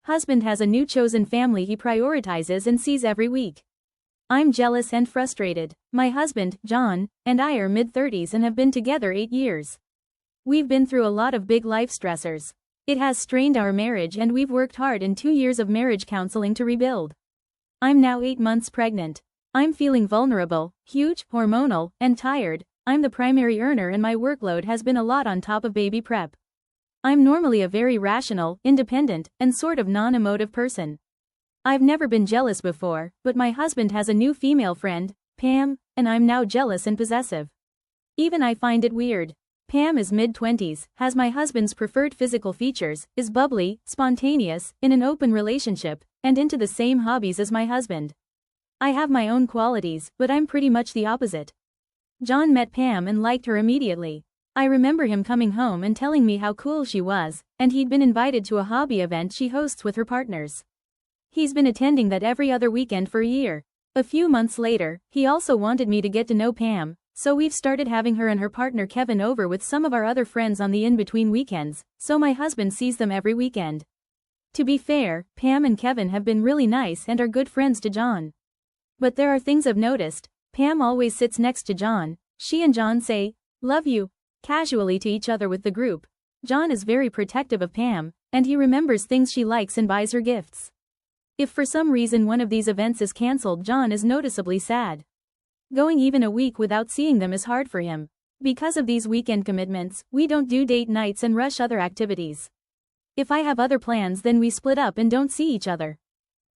Husband has a new chosen family he prioritizes and sees every week. I'm jealous and frustrated. My husband, John, and I are mid-30s and have been together 8 years. We've been through a lot of big life stressors. It has strained our marriage and we've worked hard in 2 years of marriage counseling to rebuild. I'm now 8 months pregnant. I'm feeling vulnerable, huge, hormonal, and tired. I'm the primary earner and my workload has been a lot on top of baby prep. I'm normally a very rational, independent, and sort of non-emotive person. I've never been jealous before, but my husband has a new female friend, Pam, and I'm now jealous and possessive. Even I find it weird. Pam is mid-20s, has my husband's preferred physical features, is bubbly, spontaneous, in an open relationship, and into the same hobbies as my husband. I have my own qualities, but I'm pretty much the opposite. John met Pam and liked her immediately. I remember him coming home and telling me how cool she was, and he'd been invited to a hobby event she hosts with her partners. He's been attending that every other weekend for a year. A few months later, he also wanted me to get to know Pam, so we've started having her and her partner Kevin over with some of our other friends on the in-between weekends, so my husband sees them every weekend. To be fair, Pam and Kevin have been really nice and are good friends to John. But there are things I've noticed. Pam always sits next to John. She and John say, "Love you," casually to each other with the group. John is very protective of Pam, and he remembers things she likes and buys her gifts. If for some reason one of these events is cancelled, John is noticeably sad. Going even a week without seeing them is hard for him. Because of these weekend commitments, we don't do date nights and rush other activities. If I have other plans, then we split up and don't see each other.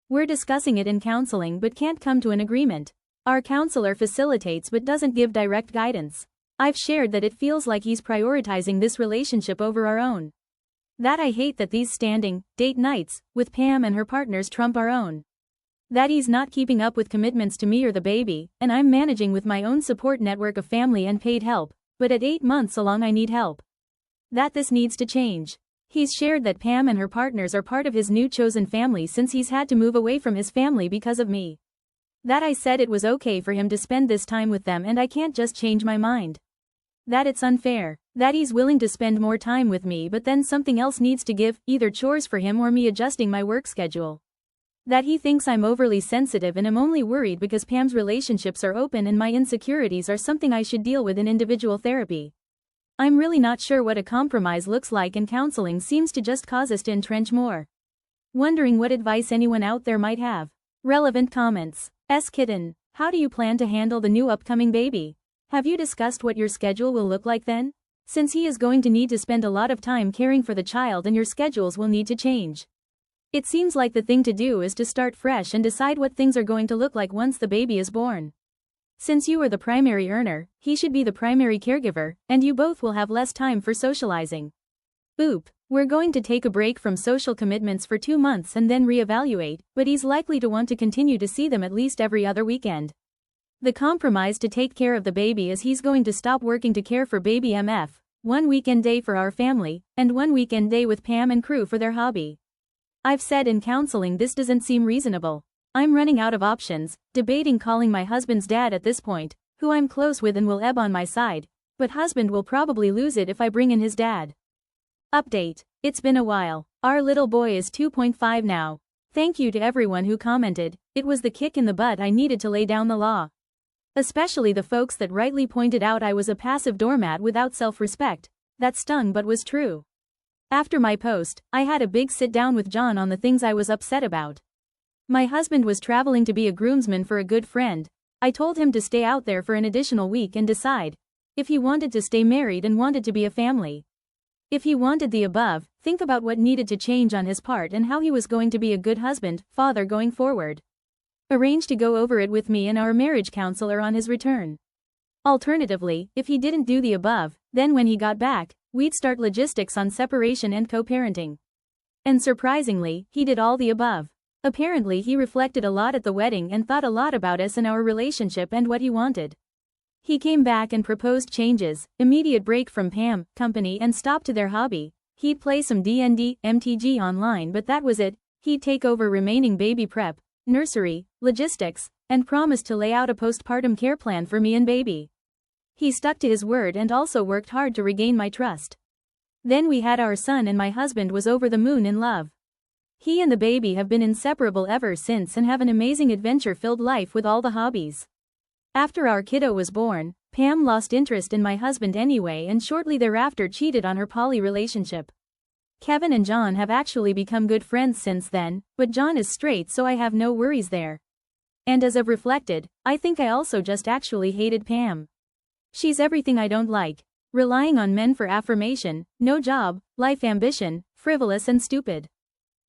We're discussing it in counseling but can't come to an agreement. Our counselor facilitates but doesn't give direct guidance. I've shared that it feels like he's prioritizing this relationship over our own. That I hate that these standing, date nights, with Pam and her partners trump our own. That he's not keeping up with commitments to me or the baby, and I'm managing with my own support network of family and paid help, but at 8 months along I need help. That this needs to change. He's shared that Pam and her partners are part of his new chosen family since he's had to move away from his family because of me. That I said it was okay for him to spend this time with them and I can't just change my mind. That it's unfair. That he's willing to spend more time with me but then something else needs to give, either chores for him or me adjusting my work schedule. That he thinks I'm overly sensitive and am only worried because Pam's relationships are open and my insecurities are something I should deal with in individual therapy. I'm really not sure what a compromise looks like, and counseling seems to just cause us to entrench more. Wondering what advice anyone out there might have. Relevant comments. Kitten, how do you plan to handle the new upcoming baby? Have you discussed what your schedule will look like then? Since he is going to need to spend a lot of time caring for the child and your schedules will need to change. It seems like the thing to do is to start fresh and decide what things are going to look like once the baby is born. Since you are the primary earner, he should be the primary caregiver, and you both will have less time for socializing. Oop, we're going to take a break from social commitments for 2 months and then reevaluate, but he's likely to want to continue to see them at least every other weekend. The compromise to take care of the baby is he's going to stop working to care for baby MF, 1 weekend day for our family, and 1 weekend day with Pam and crew for their hobby. I've said in counseling this doesn't seem reasonable. I'm running out of options, debating calling my husband's dad at this point, who I'm close with and will ebb on my side, but husband will probably lose it if I bring in his dad. Update. It's been a while. Our little boy is 2.5 now. Thank you to everyone who commented. It was the kick in the butt I needed to lay down the law. Especially the folks that rightly pointed out I was a passive doormat without self-respect. That stung but was true. After my post, I had a big sit down with John on the things I was upset about. My husband was traveling to be a groomsman for a good friend. I told him to stay out there for an additional week and decide if he wanted to stay married and wanted to be a family. If he wanted the above, think about what needed to change on his part and how he was going to be a good husband, father going forward. Arrange to go over it with me and our marriage counselor on his return. Alternatively, if he didn't do the above, then when he got back, we'd start logistics on separation and co-parenting. And surprisingly, he did all the above. Apparently he reflected a lot at the wedding and thought a lot about us and our relationship and what he wanted. He came back and proposed changes, immediate break from Pam, company and stop to their hobby. He'd play some D&D, MTG online but that was it. He'd take over remaining baby prep, nursery, logistics, and promised to lay out a postpartum care plan for me and baby. He stuck to his word and also worked hard to regain my trust. Then we had our son and my husband was over the moon in love. He and the baby have been inseparable ever since and have an amazing adventure-filled life with all the hobbies. After our kiddo was born, Pam lost interest in my husband anyway and shortly thereafter cheated on her poly relationship. Kevin and John have actually become good friends since then, but John is straight so I have no worries there. And as I've reflected, I think I also just actually hated Pam. She's everything I don't like. Relying on men for affirmation, no job, life ambition, frivolous and stupid.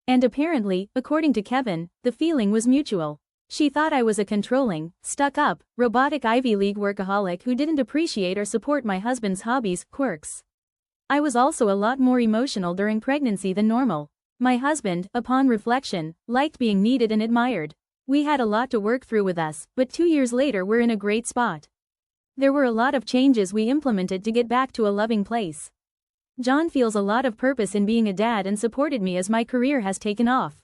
And apparently, according to Kevin, the feeling was mutual. She thought I was a controlling, stuck-up, robotic Ivy League workaholic who didn't appreciate or support my husband's hobbies, quirks. I was also a lot more emotional during pregnancy than normal. My husband, upon reflection, liked being needed and admired. We had a lot to work through with us, but 2 years later we're in a great spot. There were a lot of changes we implemented to get back to a loving place. John feels a lot of purpose in being a dad and supported me as my career has taken off.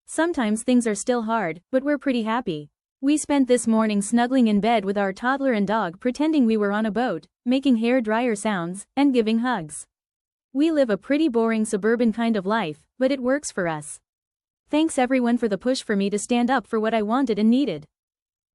Sometimes things are still hard, but we're pretty happy. We spent this morning snuggling in bed with our toddler and dog pretending we were on a boat, making hair dryer sounds, and giving hugs. We live a pretty boring suburban kind of life, but it works for us. Thanks everyone for the push for me to stand up for what I wanted and needed.